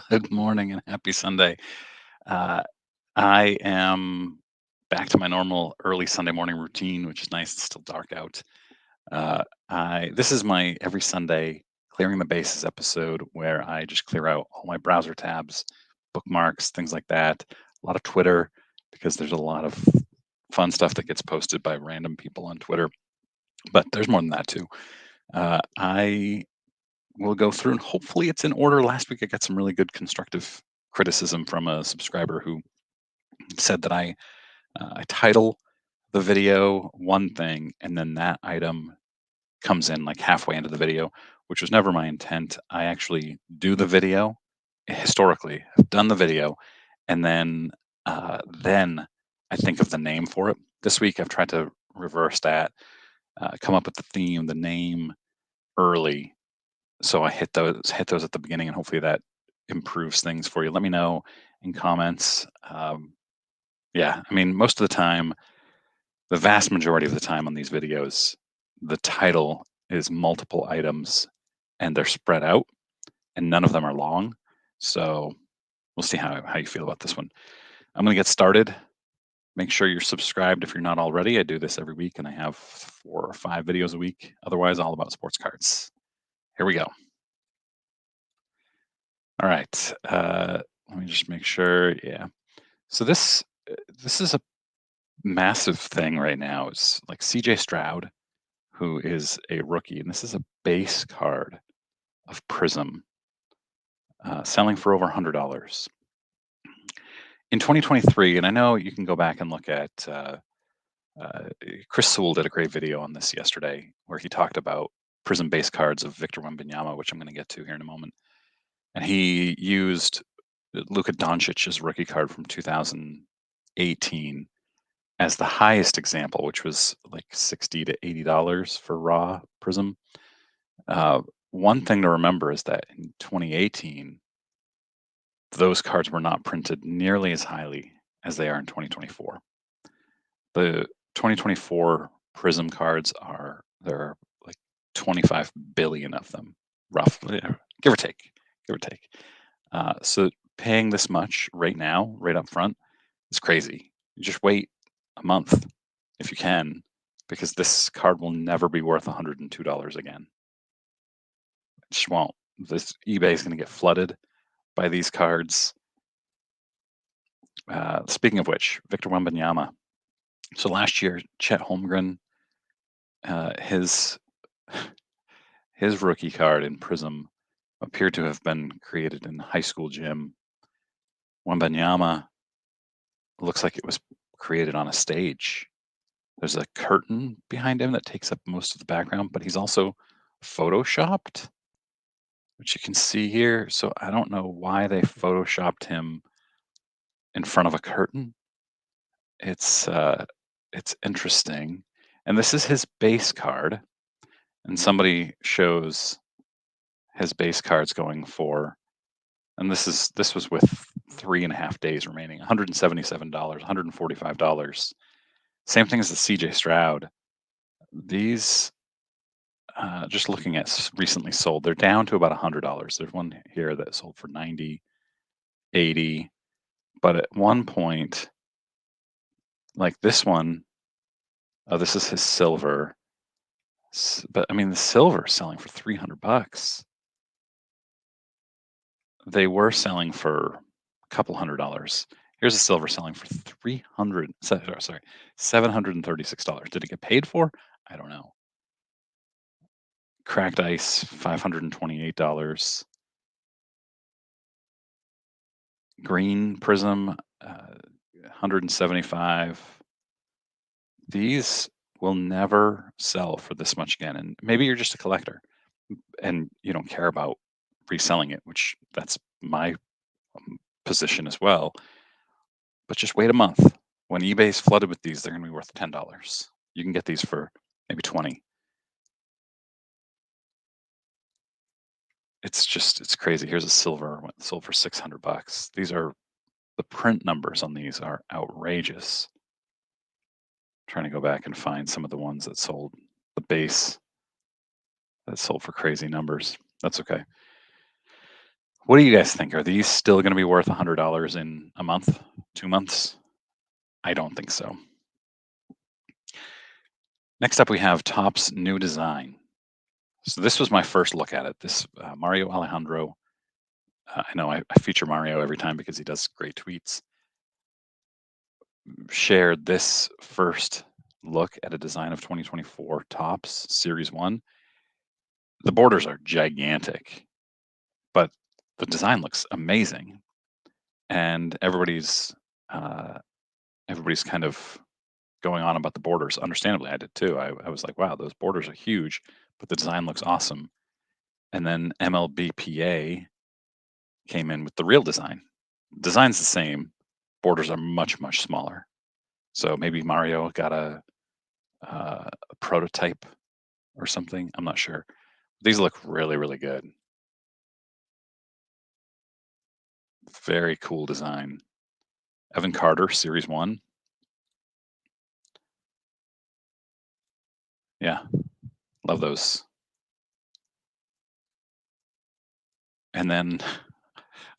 Good morning and happy Sunday. Uh, I am back to my normal early Sunday morning routine, which is nice. It's still dark out. I This is my every Sunday clearing the bases episode where I just clear out all my browser tabs, bookmarks, things like that. A lot of Twitter because there's a lot of fun stuff that gets posted by random people on Twitter. But there's more than that too. I will go through and hopefully it's in order. Last week I got some really good constructive criticism from a subscriber who said that I title the video one thing and then that item comes in like halfway into the video, which was never my intent. I actually do the video historically. I've done the video and then I think of the name for it. This week I've tried to reverse that, come up with the theme, the name early, so I hit those at the beginning, and hopefully that improves things for you. Let me know in comments. Yeah, I mean, most of the time, the vast majority of the time on these videos, the title is multiple items and they're spread out, and none of them are long. So we'll see how you feel about this one. I'm gonna get started. Make sure you're subscribed if you're not already. I do this every week, and I have 4 or 5 videos a week. Otherwise, all about sports cards. Here we go. All right. Let me just make sure. Yeah. So this is a massive thing right now. It's like CJ Stroud, who is a rookie, and this is a base card of Prism, selling for over $100 in 2023. And I know you can go back and look at uh, Chris Sewell did a great video on this yesterday, where he talked about Prism base cards of Victor Wembanyama, which I'm going to get to here in a moment. And he used Luka Doncic's rookie card from 2018 as the highest example, which was like $60 to $80 for raw Prism. Uh, One thing to remember is that in 2018, those cards were not printed nearly as highly as they are in 2024. The 2024 Prism cards there are like 25 billion of them, roughly, give or take, give or take. So paying this much right now, right up front, is crazy. You just wait a month if you can, because this card will never be worth $102 again. It just won't. This eBay is going to get flooded by these cards. Speaking of which, Victor Wembanyama. So last year, Chet Holmgren, his his rookie card in Prism appeared to have been created in high school gym. Wembanyama looks like it was created on a stage. There's a curtain behind him that takes up most of the background, but he's also photoshopped, which you can see here. So I don't know why they photoshopped him in front of a curtain. It's interesting. And this is his base card. And somebody shows his base cards going for, and this was with 3.5 days remaining, $177, $145. Same thing as the CJ Stroud. These just looking at recently sold, they're down to about $100. There's one here that sold for 90, 80. But at one point, like this one, this is his silver. But I mean, the silver is selling for $300. They were selling for a couple $100. Here's a silver selling for 300. Sorry, $736. Did it get paid for? I don't know. Cracked ice, $528. Green prism, 175. These will never sell for this much again. And maybe you're just a collector and you don't care about reselling it, which that's my position as well. But just wait a month. When eBay's flooded with these, they're going to be worth $10. You can get these for maybe 20. It's crazy. Here's a silver one sold for $600. The print numbers on these are outrageous. Trying to go back and find some of the ones that sold the base that sold for crazy numbers. That's okay. What do you guys think? Are these still going to be worth $100 in a month, 2 months? I don't think so. Next up, we have Topps new design. So this was my first look at it. This Mario Alejandro. I know I feature Mario every time because he does great tweets. Shared this first look at a design of 2024 Topps Series 1. The borders are gigantic, but the design looks amazing. And uh, everybody's kind of going on about the borders. Understandably, I did too. I was like, wow, those borders are huge, but the design looks awesome. And then MLBPA came in with the real design. Design's the same, borders are much, much smaller. So maybe Mario got a prototype or something. I'm not sure. These look really, really good. Very cool design. Evan Carter, Series 1. Yeah, love those. And then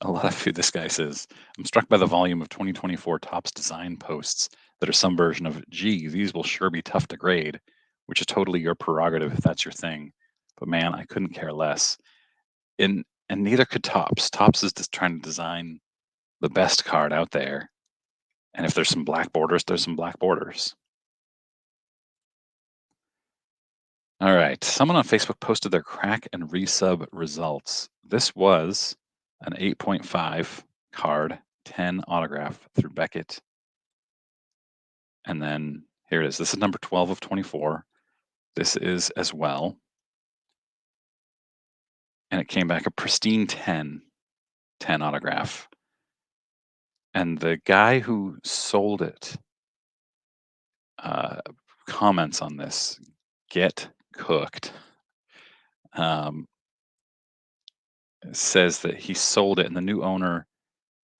a lot of this guy says, I'm struck by the volume of 2024 Topps design posts that are some version of, gee, these will sure be tough to grade, which is totally your prerogative if that's your thing. But man, I couldn't care less. And neither could Topps. Topps is just trying to design the best card out there. And if there's some black borders, there's some black borders. All right. Someone on Facebook posted their crack and resub results. This was an 8.5 card, 10 autograph through Beckett. And then here it is. This is number 12 of 24. This is as well. And it came back a pristine 10, 10 autograph. And the guy who sold it uh, comments on this, get cooked. Um, says that he sold it and the new owner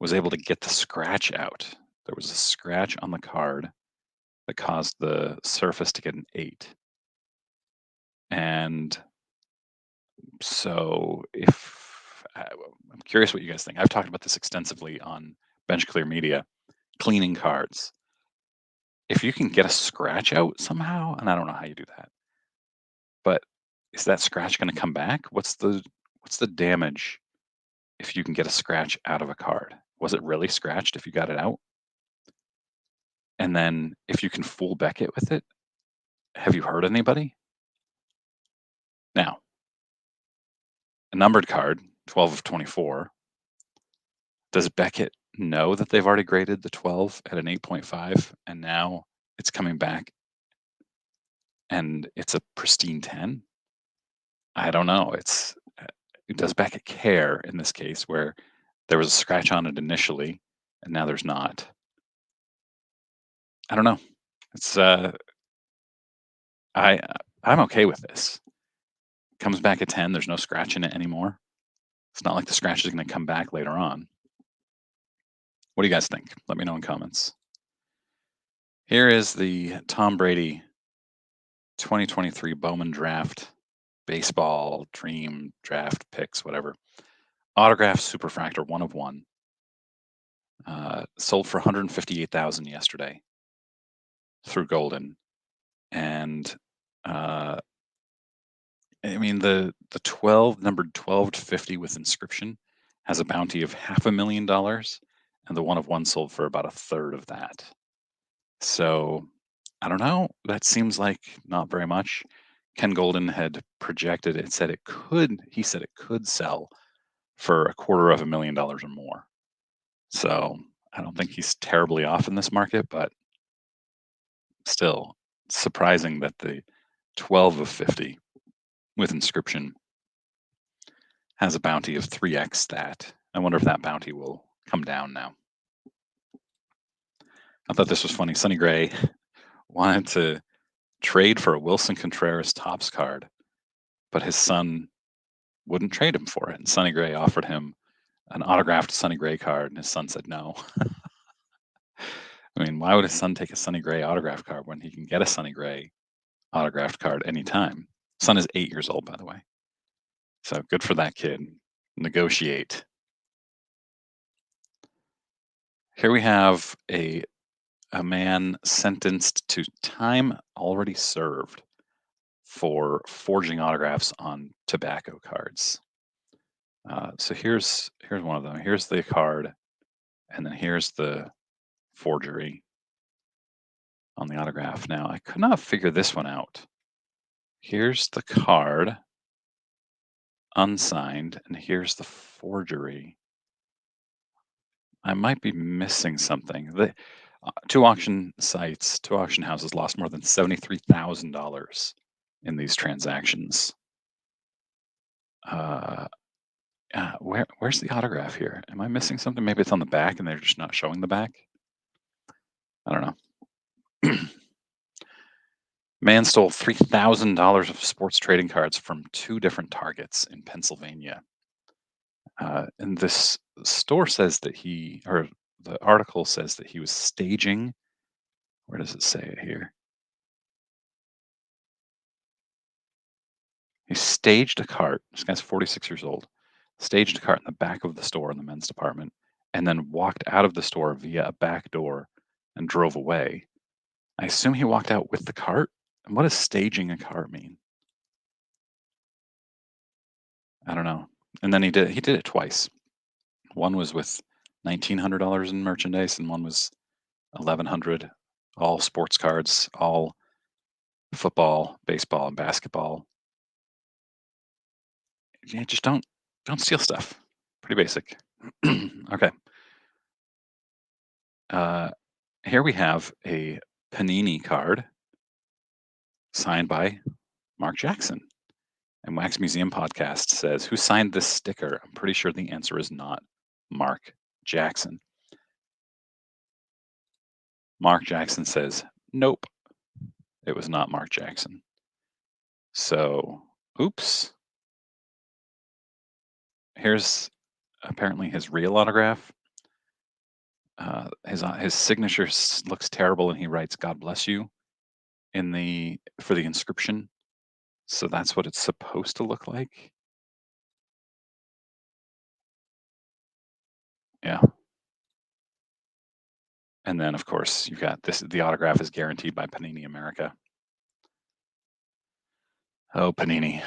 was able to get the scratch out. There was a scratch on the card that caused the surface to get an 8. And so I'm curious what you guys think. I've talked about this extensively on Bench Clear Media, cleaning cards. If you can get a scratch out somehow, and I don't know how you do that, but is that scratch going to come back? What's the damage if you can get a scratch out of a card? Was it really scratched if you got it out? And then if you can fool Beckett with it, have you hurt anybody? Now, a numbered card, 12 of 24, does Beckett know that they've already graded the 12 at an 8.5 and now it's coming back and it's a pristine 10? I don't know. Does Beckett care in this case where there was a scratch on it initially and now there's not? I don't know. It's I I'm okay with this. Comes back at 10, there's no scratch in it anymore. It's not like the scratch is going to come back later on. What do you guys think? Let me know in comments. Here is the Tom Brady 2023 Bowman Draft baseball dream draft picks, whatever. Autograph Superfractor 1 of 1. Sold for 158,000 yesterday through Golden. And I mean the 12 numbered 12 to 50 with inscription has a bounty of $500,000, and the 1 of 1 sold for about a third of that. So I don't know. That seems like not very much. Ken Golden had projected it, said he said it could sell for $250,000 or more. So I don't think he's terribly off in this market, but still surprising that the 12 of 50 with inscription has a bounty of 3x that. I wonder if that bounty will come down now. I thought this was funny. Sonny Gray wanted to trade for a Wilson Contreras Topps card, but his son wouldn't trade him for it. And Sonny Gray offered him an autographed Sonny Gray card, and his son said no. I mean, why would his son take a Sonny Gray autograph card when he can get a Sonny Gray autographed card anytime? Son is 8 years old, by the way. So good for that kid. Negotiate. Here we have a man sentenced to time already served for forging autographs on tobacco cards. So here's one of them. Here's the card, and then here's the forgery on the autograph. Now I could not figure this one out. Here's the card unsigned, and here's the forgery. I might be missing something. The two auction houses lost more than $73,000 in these transactions. Uh, where's the autograph here? Am I missing something? Maybe it's on the back and they're just not showing the back. I don't know. Man stole $3,000 of sports trading cards from two different targets in Pennsylvania. And this store says that or the article says that he was staging. Where does it say it here? He staged a cart. This guy's 46 years old. Staged a cart in the back of the store in the men's department, and then walked out of the store via a back door and drove away. I assume he walked out with the cart. And what does staging a cart mean? I don't know. And then he did it twice. One was with $1,900 in merchandise, and one was 1,100. All sports cards, all football, baseball, and basketball. Yeah, just don't steal stuff. Pretty basic. Okay. Uh, Here we have a Panini card signed by Mark Jackson. And Wax Museum Podcast says, "Who signed this sticker?" I'm pretty sure the answer is not Mark Jackson. Mark Jackson says, "Nope, it was not Mark Jackson." So, oops. Here's apparently his real autograph. His signature looks terrible, and he writes "God bless you" for the inscription. So that's what it's supposed to look like. Yeah. And then, of course, you've got this. The autograph is guaranteed by Panini America. Oh, Panini.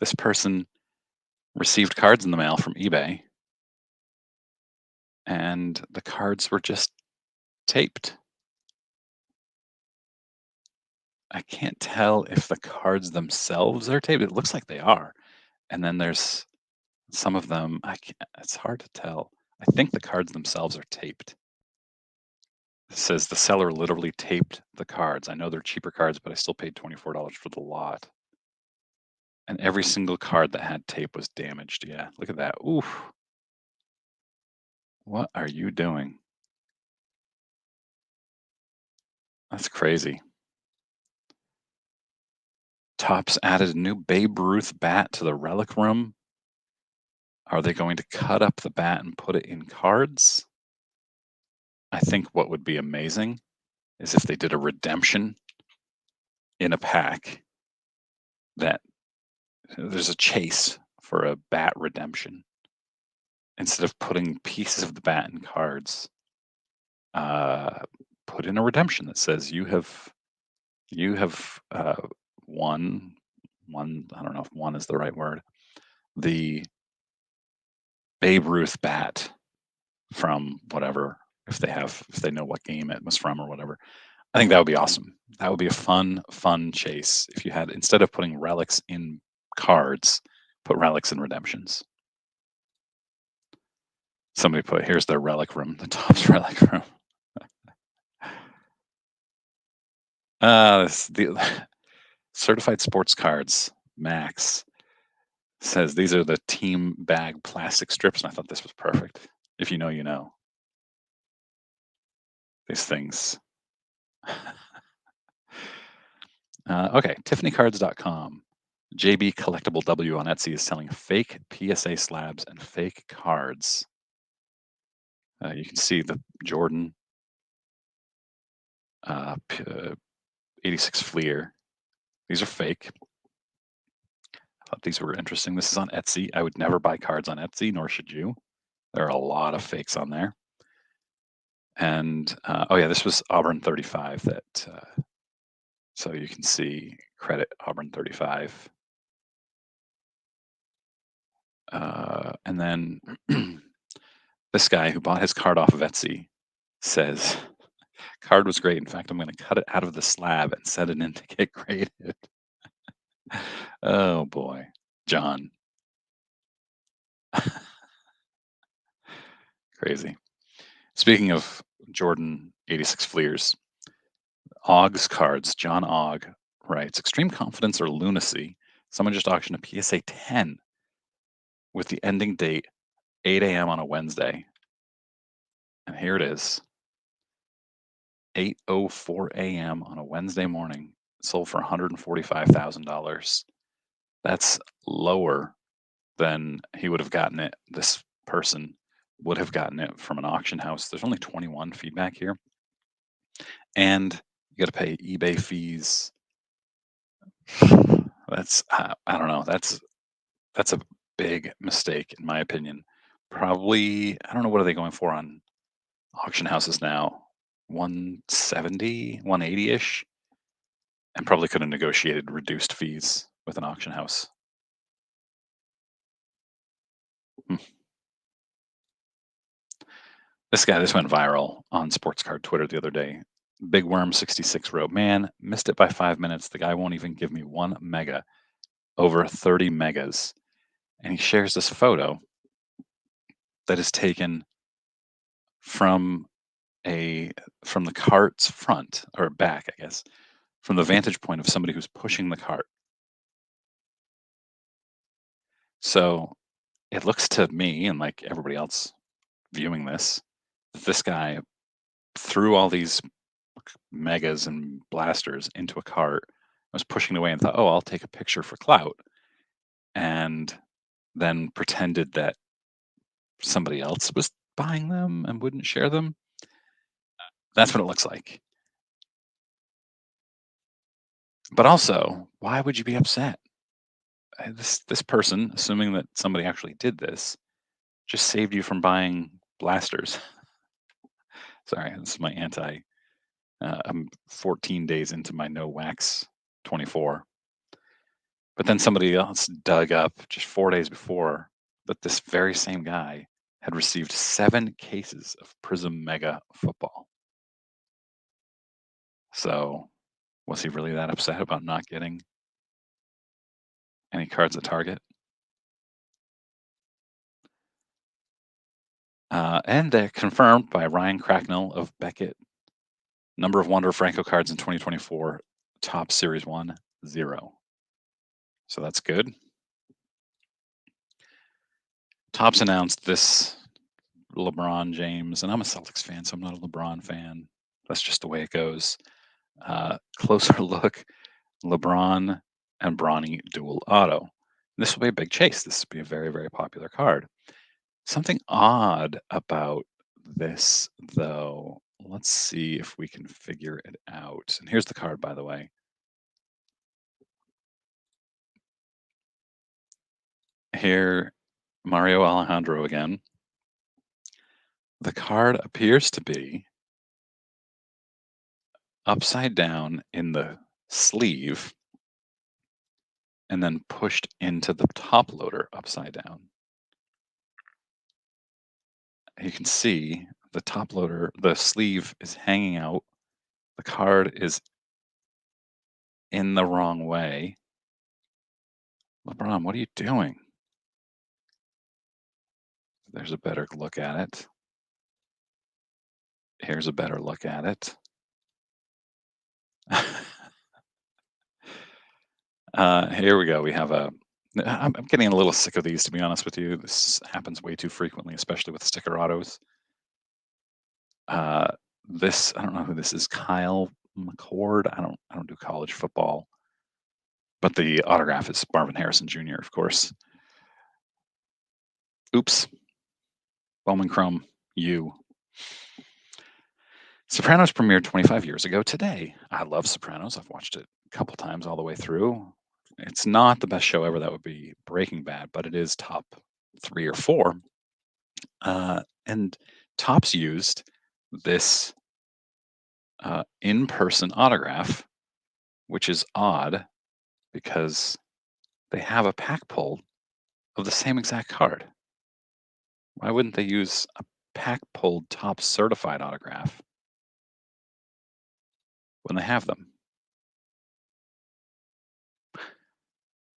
This person received cards in the mail from eBay, and the cards were just taped. I can't tell if the cards themselves are taped. It looks like they are. And then there's some of them, it's hard to tell. I think the cards themselves are taped. It says the seller literally taped the cards. I know they're cheaper cards, but I still paid $24 for the lot. And every single card that had tape was damaged. Yeah, look at that. Oof. What are you doing? That's crazy. Topps added a new Babe Ruth bat to the relic room. Are they going to cut up the bat and put it in cards? I think what would be amazing is if they did a redemption in a pack that there's a chase for a bat redemption. Instead of putting pieces of the bat in cards, uh, put in a redemption that says you have won one. I don't know if "one" is the right word. The Babe Ruth bat from whatever, if they know what game it was from or whatever. I think that would be awesome. That would be a fun chase if you had, instead of putting relics in cards, put relics in redemptions. Somebody put, here's their relic room, the Topps relic room. The certified sports cards, Max says these are the team bag plastic strips, and I thought this was perfect. If you know, you know. These things. Okay, tiffanycards.com. JB Collectible W on Etsy is selling fake PSA slabs and fake cards. You can see the Jordan 86 Fleer. These are fake. I thought these were interesting. This is on Etsy. I would never buy cards on Etsy, nor should you. There are a lot of fakes on there. And oh yeah, this was Auburn 35. That so you can see credit Auburn 35. And then this guy who bought his card off of Etsy says, "Card was great. In fact, I'm going to cut it out of the slab and set it in to get graded." Oh boy, John, crazy. Speaking of Jordan 86 Fleers, Ogg's cards. John Ogg writes, "Extreme confidence or lunacy. Someone just auctioned a PSA 10 with the ending date 8 a.m. on a Wednesday, and here it is, 8:04 a.m. on a Wednesday morning, sold for $145,000. That's lower than he would have gotten it. This person would have gotten it from an auction house. There's only 21 feedback here, and you got to pay eBay fees. That's I don't know. That's a big mistake in my opinion. Probably I don't know what are they going for on auction houses now. 170, 180 ish, and probably could have negotiated reduced fees with an auction house. Hmm. This went viral on Sports Card Twitter the other day. Big Worm 66 wrote, "Man, missed it by 5 minutes. The guy won't even give me 1 mega, over 30 megas." And he shares this photo that is taken from a from the cart's front or back, I guess, from the vantage point of somebody who's pushing the cart. So it looks to me and like everybody else viewing this, that this guy threw all these megas and blasters into a cart, was pushing away and thought, "Oh, I'll take a picture for clout," and then pretended that somebody else was buying them and wouldn't share them. That's what it looks like. But also, why would you be upset? This person, assuming that somebody actually did this, just saved you from buying blasters. Sorry, this is my anti. I'm 14 days into my no wax 24. But then somebody else dug up just 4 days before that this very same guy had received 7 cases of Prism Mega football. So was he really that upset about not getting any cards at Target? And they're confirmed by Ryan Cracknell of Beckett. Number of Wonder Franco cards in 2024, top Series 1, 0. So that's good. Topps announced this LeBron James, and I'm a Celtics fan, so I'm not a LeBron fan. That's just the way it goes. Closer look, LeBron and Bronny dual auto. This will be a big chase. This will be a very, very popular card. Something odd about this, though. Let's see if we can figure it out. And here's the card, by the way. Here, Mario Alejandro again. The card appears to be upside down in the sleeve and then pushed into the top loader upside down. You can see the top loader, the sleeve is hanging out. The card is in the wrong way. LeBron, what are you doing? There's a better look at it. Here's a better look at it. Here we go. We have a. I'm getting a little sick of these, to be honest with you. This happens way too frequently, especially with sticker autos. Uh, this I don't know who this is. Kyle McCord. I don't do college football, but the autograph is Marvin Harrison Jr. Of course. Oops. Bowman Chrome. You. Sopranos premiered 25 years ago today. I love Sopranos. I've watched it a couple times all the way through. It's not the best show ever. That would be Breaking Bad, but it is top 3 or 4. And Topps used this in-person autograph, which is odd because they have a pack pull of the same exact card. Why wouldn't they use a pack pulled Topps certified autograph when they have them?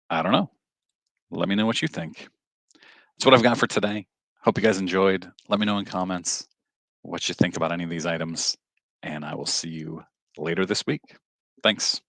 I don't know. Let me know what you think. That's what I've got for today. Hope you guys enjoyed. Let me know in comments what you think about any of these items, and I will see you later this week. Thanks.